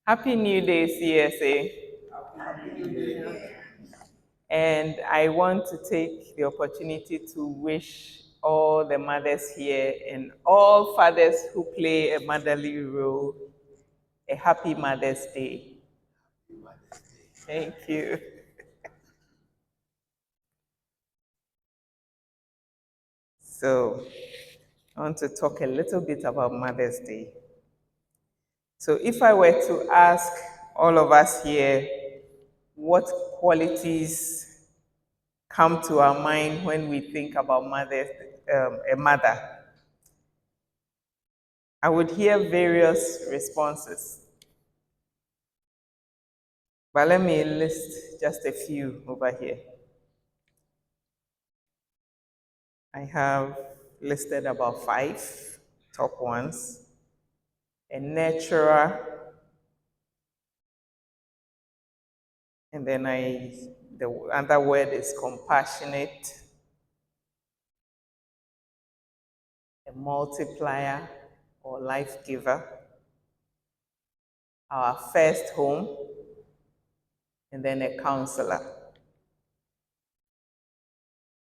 Happy New Day, CSA. And I want to take the opportunity to wish all the mothers here and all fathers who play a motherly role a happy Mother's Day. Thank you. So, I want to talk a little bit about Mother's Day. So, if I were to ask all of us here what qualities come to our mind when we think about a mother, I would hear various responses. But let me list just a few over here. I have listed about 5 top ones. A nurturer, and then the other word is compassionate, a multiplier or life giver, our first home, and then a counselor.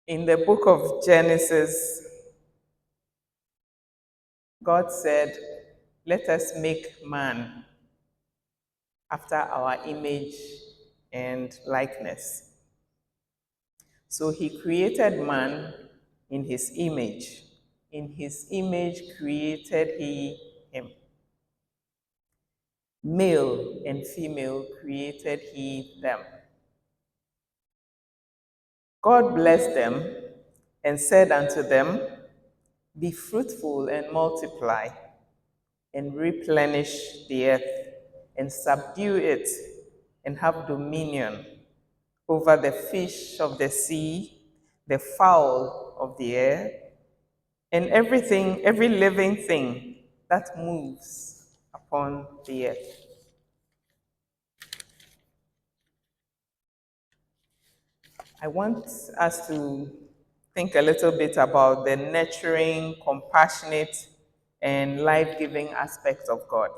In the book of Genesis, God said, "Let us make man after our image and likeness." So he created man in his image. In his image created he him. Male and female created he them. God blessed them and said unto them, "Be fruitful and multiply, and replenish the earth, and subdue it, and have dominion over the fish of the sea, the fowl of the air, and every living thing that moves upon the earth." I want us to think a little bit about the nurturing, compassionate, and life giving aspects of God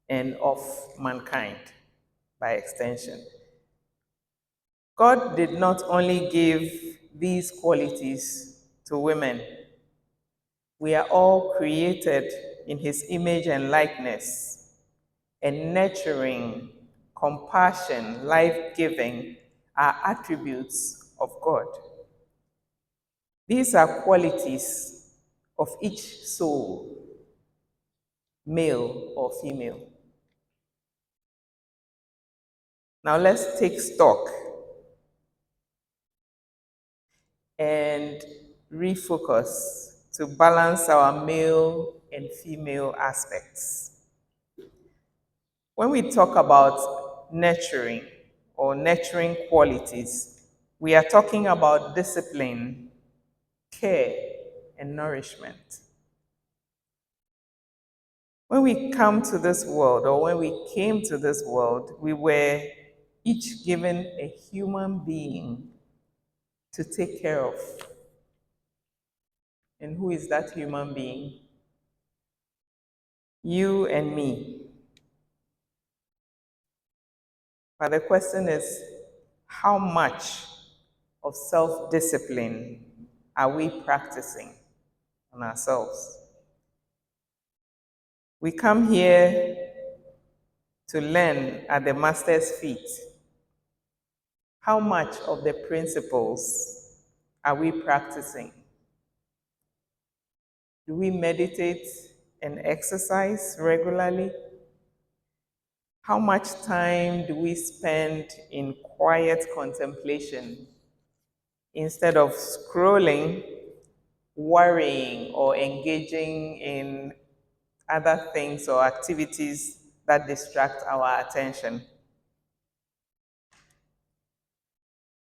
and of mankind by extension. God did not only give these qualities to women, we are all created in His image and likeness, and nurturing, compassion, life giving are attributes of God. These are qualities of each soul, male or female. Now let's take stock and refocus to balance our male and female aspects. When we talk about nurturing or nurturing qualities, we are talking about discipline, care, and nourishment. When we come to this world, or when we came to this world, we were each given a human being to take care of. And who is that human being? You and me. But the question is, how much of self-discipline are we practicing on ourselves? We come here to learn at the Master's feet. How much of the principles are we practicing? Do we meditate and exercise regularly? How much time do we spend in quiet contemplation instead of scrolling, worrying, or engaging in other things or activities that distract our attention?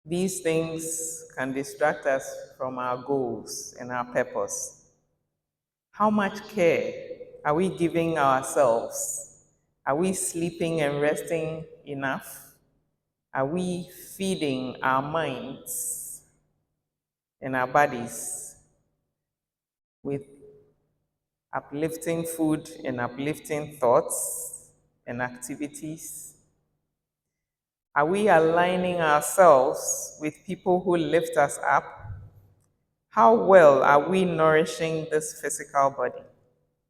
These things can distract us from our goals and our purpose. How much care are we giving ourselves? Are we sleeping and resting enough? Are we feeding our minds and our bodies with uplifting food and uplifting thoughts and activities? Are we aligning ourselves with people who lift us up? How well are we nourishing this physical body?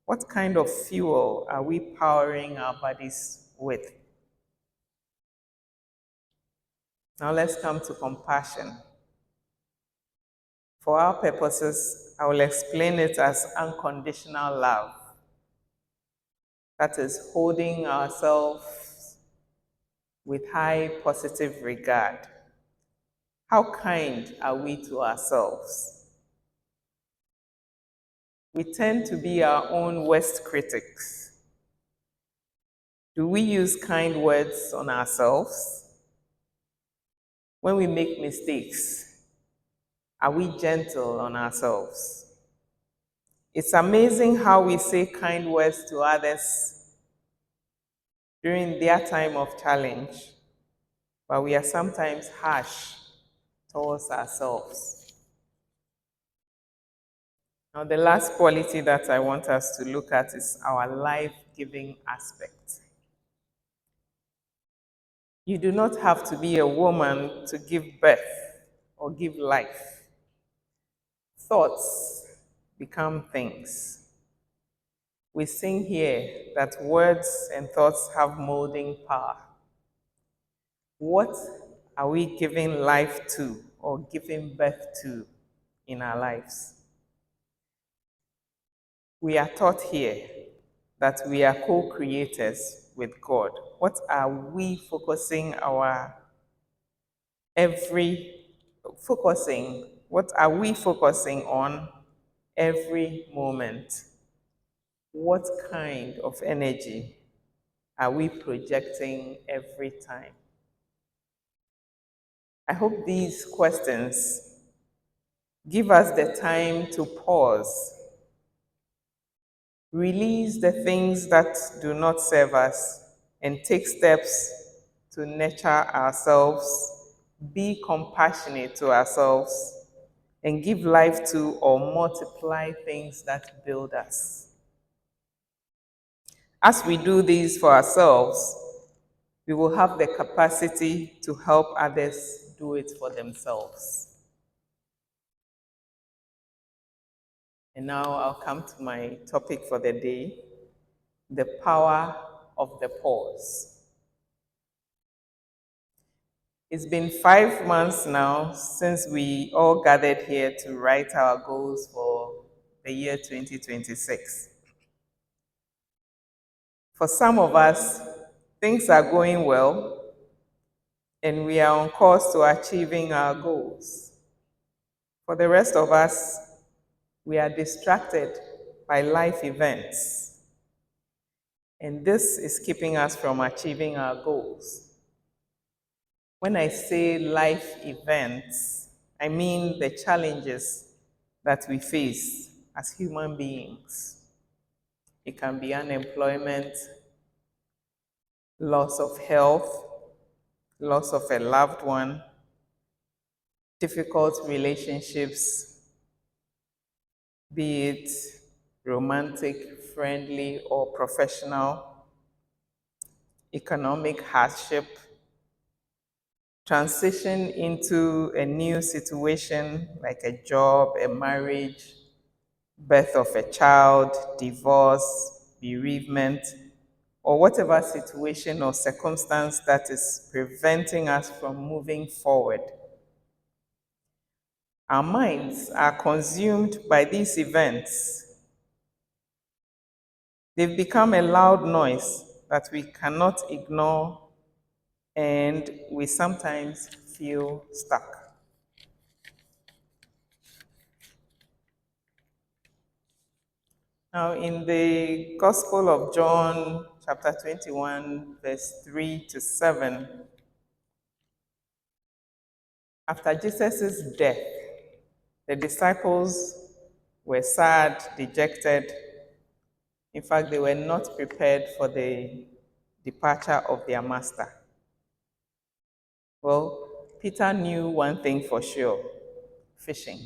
What kind of fuel are we powering our bodies with? Now let's come to compassion. For our purposes, I will explain it as unconditional love. That is holding ourselves with high positive regard. How kind are we to ourselves? We tend to be our own worst critics. Do we use kind words on ourselves? When we make mistakes, are we gentle on ourselves? It's amazing how we say kind words to others during their time of challenge, but we are sometimes harsh towards ourselves. Now, the last quality that I want us to look at is our life-giving aspect. You do not have to be a woman to give birth or give life. Thoughts become things. We sing here that words and thoughts have molding power. What are we giving life to or giving birth to in our lives? We are taught here that we are co-creators with God. What are we focusing our every focusing? What are we focusing on every moment? What kind of energy are we projecting every time? I hope these questions give us the time to pause, release the things that do not serve us, and take steps to nurture ourselves, be compassionate to ourselves, and give life to or multiply things that build us. As we do these for ourselves, we will have the capacity to help others do it for themselves. And now I'll come to my topic for the day, the power of the pause. It's been 5 months now since we all gathered here to write our goals for the year 2026. For some of us, things are going well, and we are on course to achieving our goals. For the rest of us, we are distracted by life events, and this is keeping us from achieving our goals. When I say life events, I mean the challenges that we face as human beings. It can be unemployment, loss of health, loss of a loved one, difficult relationships, be it romantic, friendly, or professional, economic hardship, transition into a new situation like a job, a marriage, birth of a child, divorce, bereavement, or whatever situation or circumstance that is preventing us from moving forward. Our minds are consumed by these events. They've become a loud noise that we cannot ignore, and we sometimes feel stuck. Now, in the Gospel of John, chapter 21, verse 3 to 7, after Jesus' death, the disciples were sad, dejected. In fact, they were not prepared for the departure of their master. Well, Peter knew one thing for sure: fishing.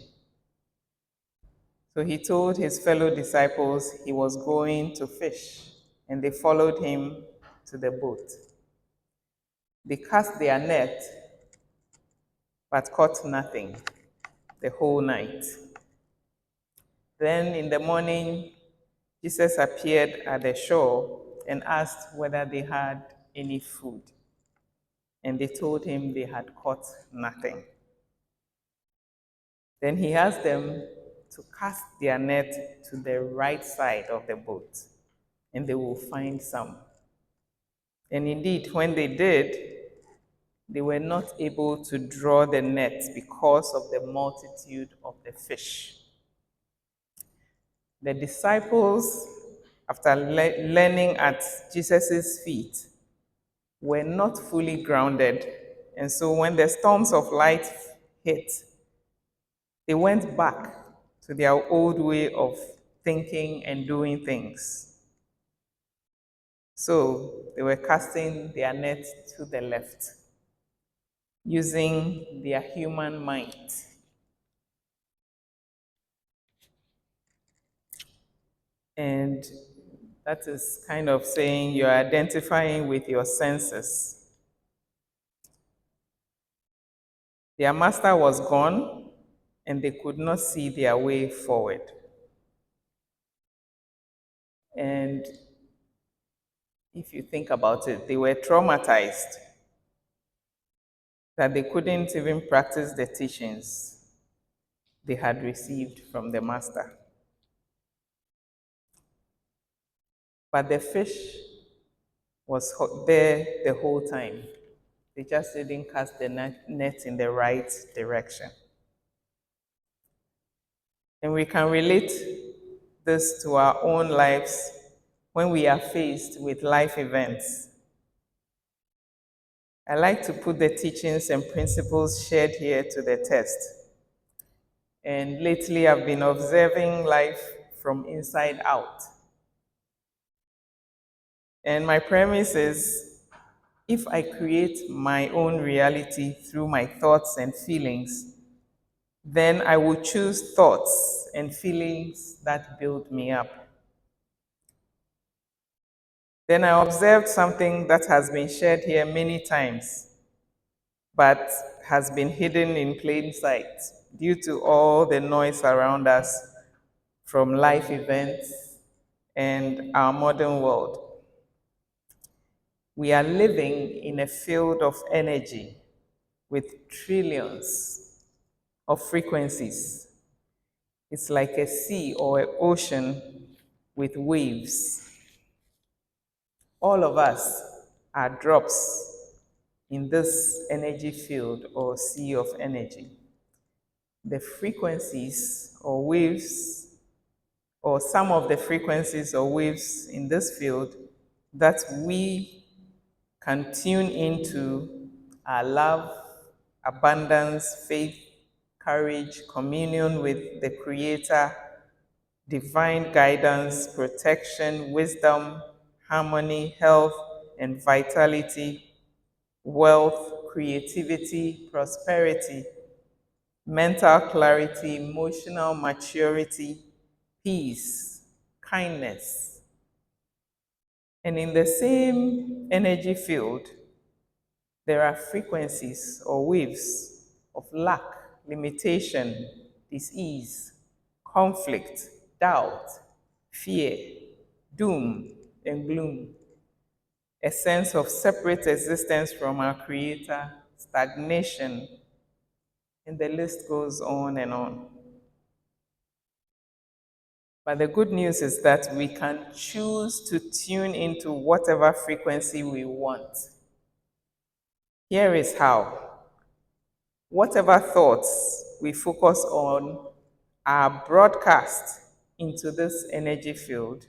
So he told his fellow disciples he was going to fish, and they followed him to the boat. They cast their net, but caught nothing the whole night. Then in the morning, Jesus appeared at the shore and asked whether they had any food. And they told him they had caught nothing. Then he asked them to cast their net to the right side of the boat, and they will find some. And indeed, when they did, they were not able to draw the net because of the multitude of the fish. The disciples, after learning at Jesus' feet, were not fully grounded. And so when the storms of life hit, they went back to their old way of thinking and doing things. So they were casting their net to the left, using their human might. And that is kind of saying you're identifying with your senses. Their master was gone, and they could not see their way forward. And if you think about it, they were traumatized that they couldn't even practice the teachings they had received from the master. But the fish was there the whole time. They just didn't cast the net in the right direction. And we can relate this to our own lives when we are faced with life events. I like to put the teachings and principles shared here to the test. And lately, I've been observing life from inside out. And my premise is, if I create my own reality through my thoughts and feelings, then I will choose thoughts and feelings that build me up. Then I observed something that has been shared here many times, but has been hidden in plain sight due to all the noise around us from life events and our modern world. We are living in a field of energy with trillions of frequencies. It's like a sea or an ocean with waves. All of us are drops in this energy field or sea of energy. The frequencies or waves, or some of the frequencies or waves in this field that we can tune into are love, abundance, faith, courage, communion with the Creator, divine guidance, protection, wisdom, harmony, health, and vitality, wealth, creativity, prosperity, mental clarity, emotional maturity, peace, kindness. And in the same energy field, there are frequencies or waves of lack, limitation, disease, conflict, doubt, fear, doom, and gloom. A sense of separate existence from our Creator, stagnation, and the list goes on and on. But the good news is that we can choose to tune into whatever frequency we want. Here is how. Whatever thoughts we focus on are broadcast into this energy field.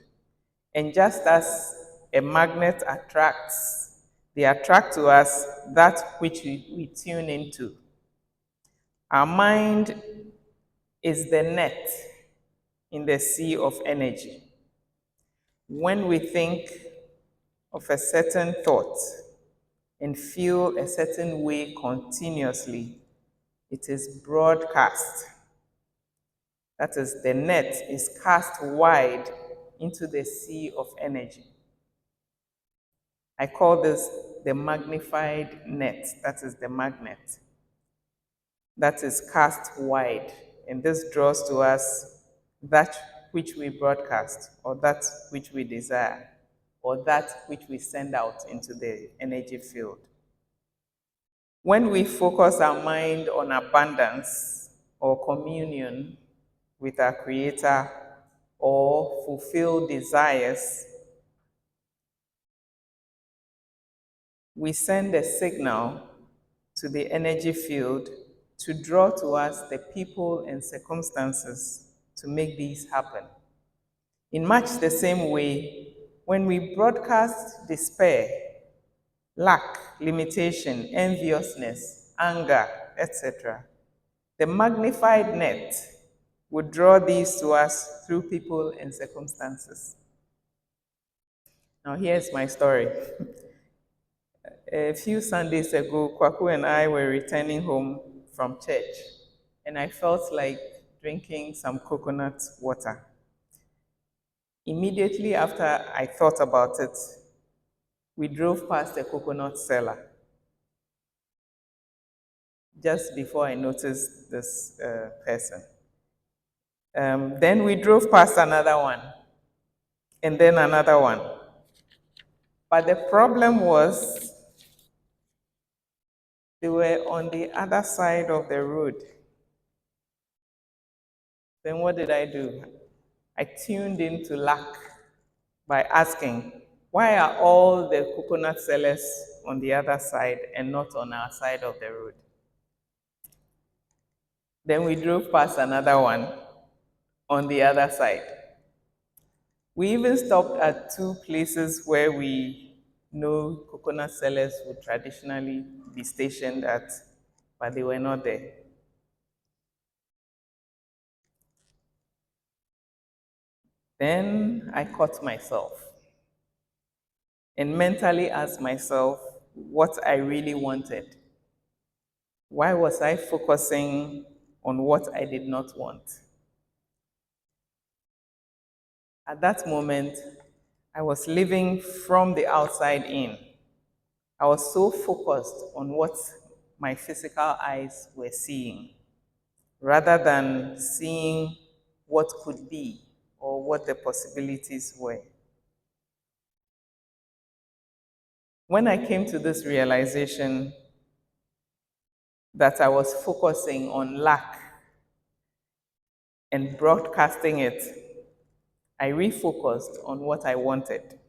And just as a magnet attracts, they attract to us that which we tune into. Our mind is the net in the sea of energy. When we think of a certain thought and feel a certain way continuously, it is broadcast. That is, the net is cast wide into the sea of energy. I call this the magnified net, that is the magnet, that is cast wide. And this draws to us that which we broadcast, or that which we desire, or that which we send out into the energy field. When we focus our mind on abundance or communion with our Creator or fulfill desires, we send a signal to the energy field to draw to us the people and circumstances to make these happen. In much the same way, when we broadcast despair, lack, limitation, enviousness, anger, etc., the magnified net would draw these to us through people and circumstances. Now, here's my story. A few Sundays ago, Kwaku and I were returning home from church, and I felt like drinking some coconut water. Immediately after I thought about it, we drove past a coconut seller. Just before I noticed this person. Then we drove past another one, and then another one. But the problem was they were on the other side of the road. Then what did I do? I tuned into luck by asking, why are all the coconut sellers on the other side and not on our side of the road? Then we drove past another one on the other side. We even stopped at two places where we know coconut sellers would traditionally be stationed at, but they were not there. Then I caught myself and mentally asked myself what I really wanted. Why was I focusing on what I did not want? At that moment, I was living from the outside in. I was so focused on what my physical eyes were seeing, rather than seeing what could be or what the possibilities were. When I came to this realization that I was focusing on lack and broadcasting it, I refocused on what I wanted.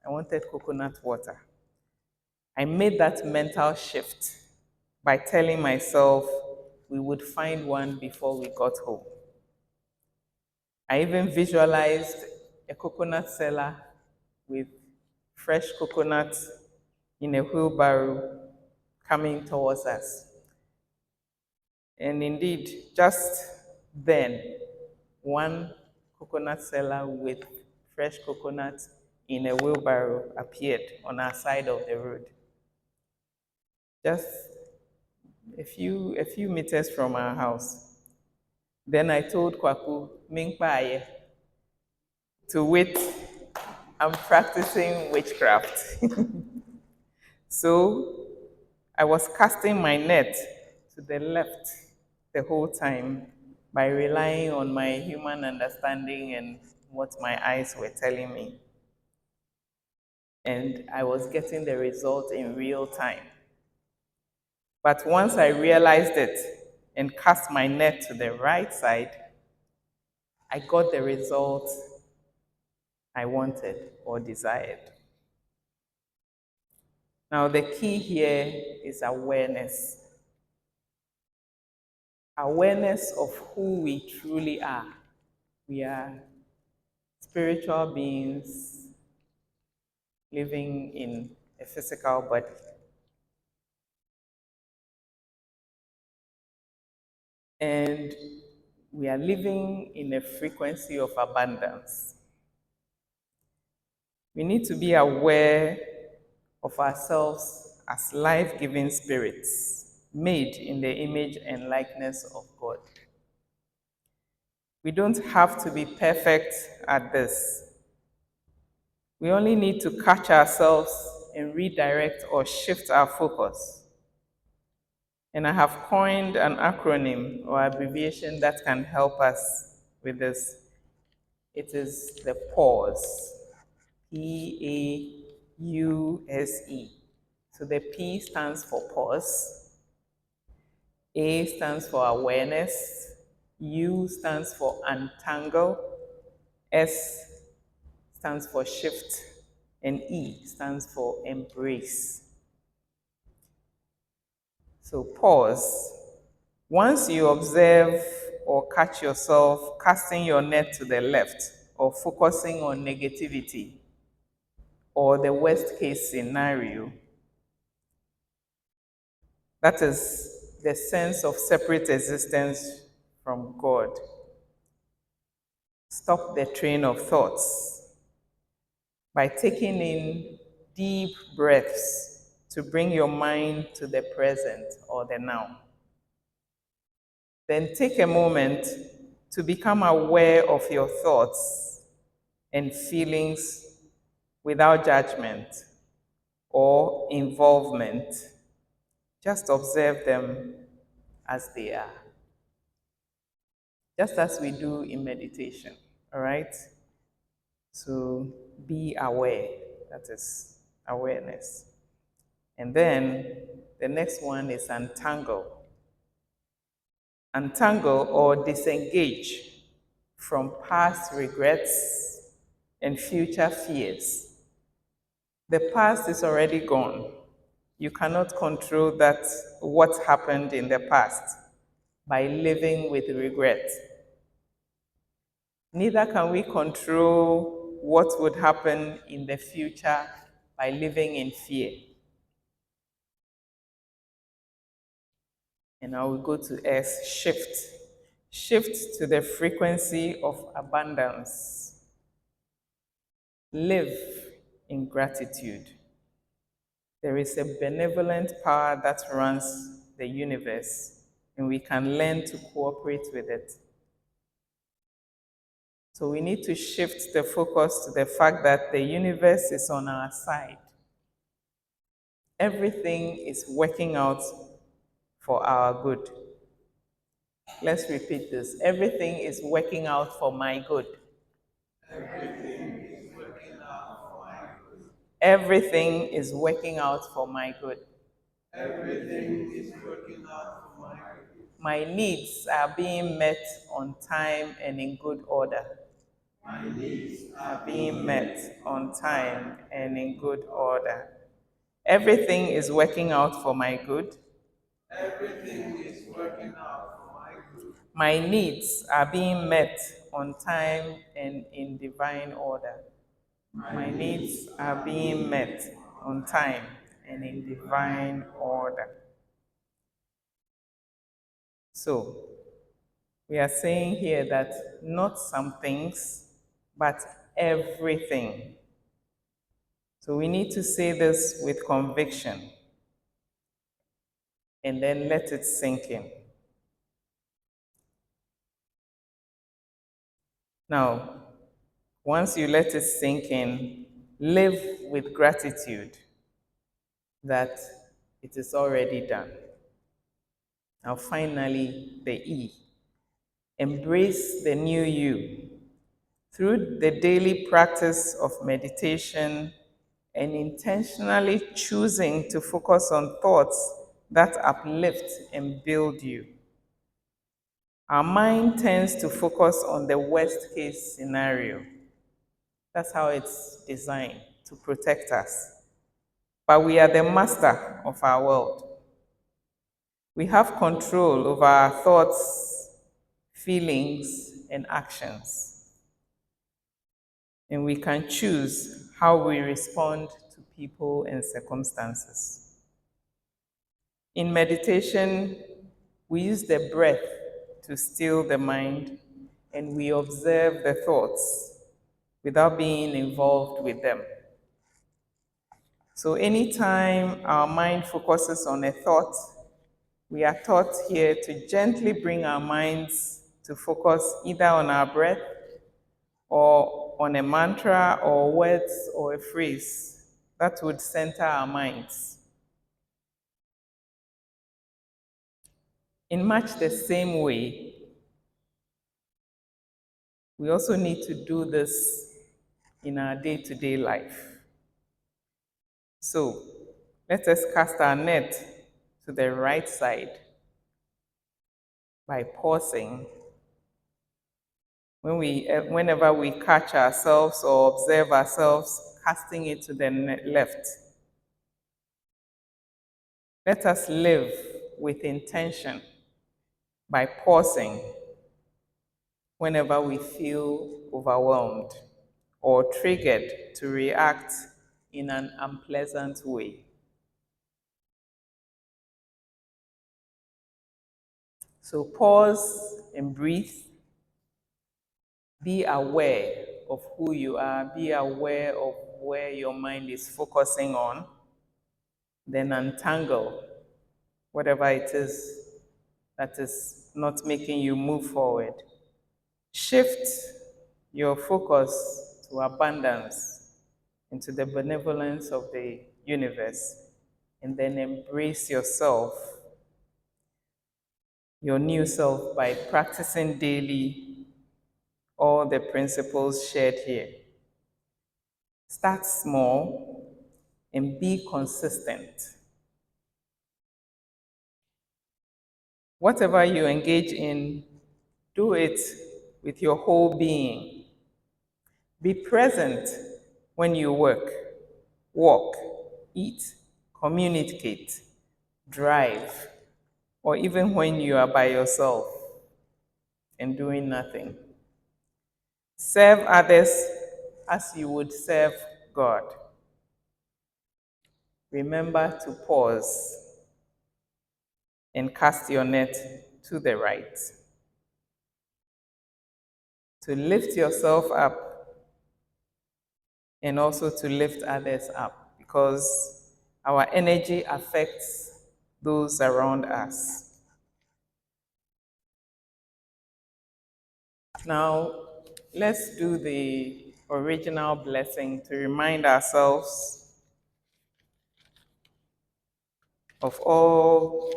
I wanted coconut water. I made that mental shift by telling myself we would find one before we got home. I even visualized a coconut seller with fresh coconuts in a wheelbarrow coming towards us. And indeed, just then, one coconut seller with fresh coconuts in a wheelbarrow appeared on our side of the road. Just a few meters from our house. Then I told Kwaku, Mingpaye, to wait. I'm practicing witchcraft. So I was casting my net to the left the whole time by relying on my human understanding and what my eyes were telling me. And I was getting the result in real time. But once I realized it and cast my net to the right side, I got the result I wanted or desired. Now, the key here is awareness. Awareness of who we truly are. We are spiritual beings living in a physical body. And we are living in a frequency of abundance. We need to be aware of ourselves as life-giving spirits made in the image and likeness of God. We don't have to be perfect at this. We only need to catch ourselves and redirect or shift our focus. And I have coined an acronym or abbreviation that can help us with this. It is the pause. PAUSE. So the P stands for pause, A stands for awareness, U stands for untangle, S stands for shift, and E stands for embrace. So pause. Once you observe or catch yourself casting your net to the left or focusing on negativity or the worst case scenario, that is the sense of separate existence from God. Stop the train of thoughts by taking in deep breaths to bring your mind to the present or the now. Then take a moment to become aware of your thoughts and feelings without judgment or involvement. Just observe them as they are, just as we do in meditation, all right? So be aware, that is awareness. And then the next one is untangle. Untangle or disengage from past regrets and future fears. The past is already gone. You cannot control that what happened in the past by living with regret. Neither can we control what would happen in the future by living in fear. And I will go to S, shift. Shift to the frequency of abundance. Live in gratitude. There is a benevolent power that runs the universe, and we can learn to cooperate with it. So we need to shift the focus to the fact that the universe is on our side. Everything is working out for our good. Let's repeat this. Everything is working out for my good. Everything is working out for my good. My needs are being met on time and in good order. Are being met on time and in good order. Everything is working out for my good. My needs are being met on time and in divine order. My needs are being met on time and in divine order. So, we are saying here that not some things, but everything. So we need to say this with conviction and then let it sink in. Now, once you let it sink in, live with gratitude that it is already done. Now, finally, the E. Embrace the new you. Through the daily practice of meditation and intentionally choosing to focus on thoughts that uplift and build you. Our mind tends to focus on the worst case scenario. That's how it's designed to protect us. But we are the master of our world. We have control over our thoughts, feelings, and actions. And we can choose how we respond to people and circumstances. In meditation, we use the breath to still the mind, and we observe the thoughts without being involved with them. So anytime our mind focuses on a thought, we are taught here to gently bring our minds to focus either on our breath or on a mantra or words or a phrase that would center our minds. In much the same way, we also need to do this in our day-to-day life. So let us cast our net to the right side by pausing. Whenever we catch ourselves or observe ourselves casting it to the left, let us live with intention by pausing whenever we feel overwhelmed or triggered to react in an unpleasant way. So pause and breathe. Be aware of who you are. Be aware of where your mind is focusing on. Then untangle whatever it is that is not making you move forward. Shift your focus to abundance, into the benevolence of the universe, and then embrace yourself, your new self, by practicing daily all the principles shared here. Start small and be consistent. Whatever you engage in, do it with your whole being. Be present when you work, walk, eat, communicate, drive, or even when you are by yourself and doing nothing. Serve others as you would serve God. Remember to pause and cast your net to the right. To lift yourself up and also to lift others up, because our energy affects those around us. Now, let's do the original blessing to remind ourselves of all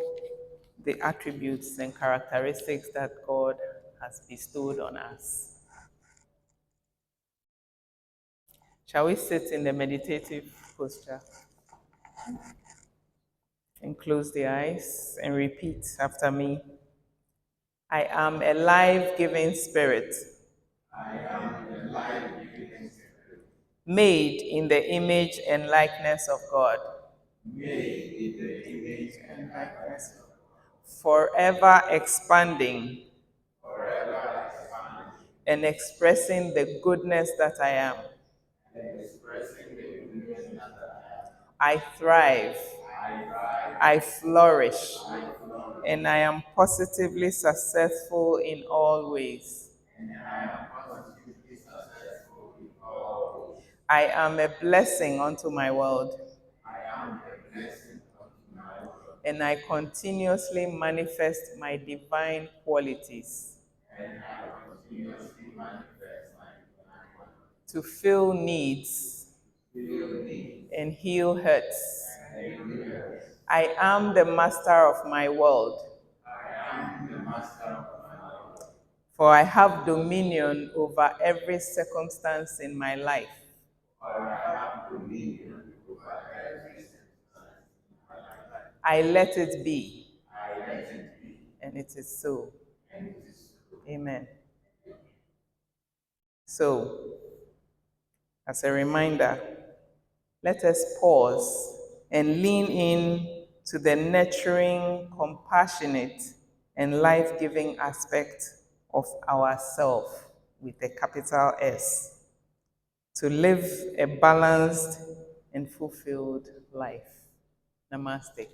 the attributes and characteristics that God has bestowed on us. Shall we sit in the meditative posture and close the eyes and repeat after me? I am a life-giving spirit, I am a life-giving spirit, made in the image and likeness of God, made in the image and likeness of God, forever expanding forever expanding and expressing the goodness that I am. and expressing the goodness that I thrive, I am. I thrive, I flourish, I flourish, and I am positively successful in all ways. and I am positively successful in all ways. I am a blessing unto my world, I am a blessing unto my world, and I continuously manifest my divine qualities and I continuously manifest my divine qualities, to fill needs fill needs, and heal hurts. and heal hurts. I am the master of my world, I am the master of my world, for I have dominion over every circumstance in my life. for I have dominion over every circumstance in my life. I let it be, I let it be, and it is so. and it is so. Amen. So, as a reminder, let us pause and lean in to the nurturing, compassionate, and life-giving aspect of ourself with a capital S, to live a balanced and fulfilled life. Namaste.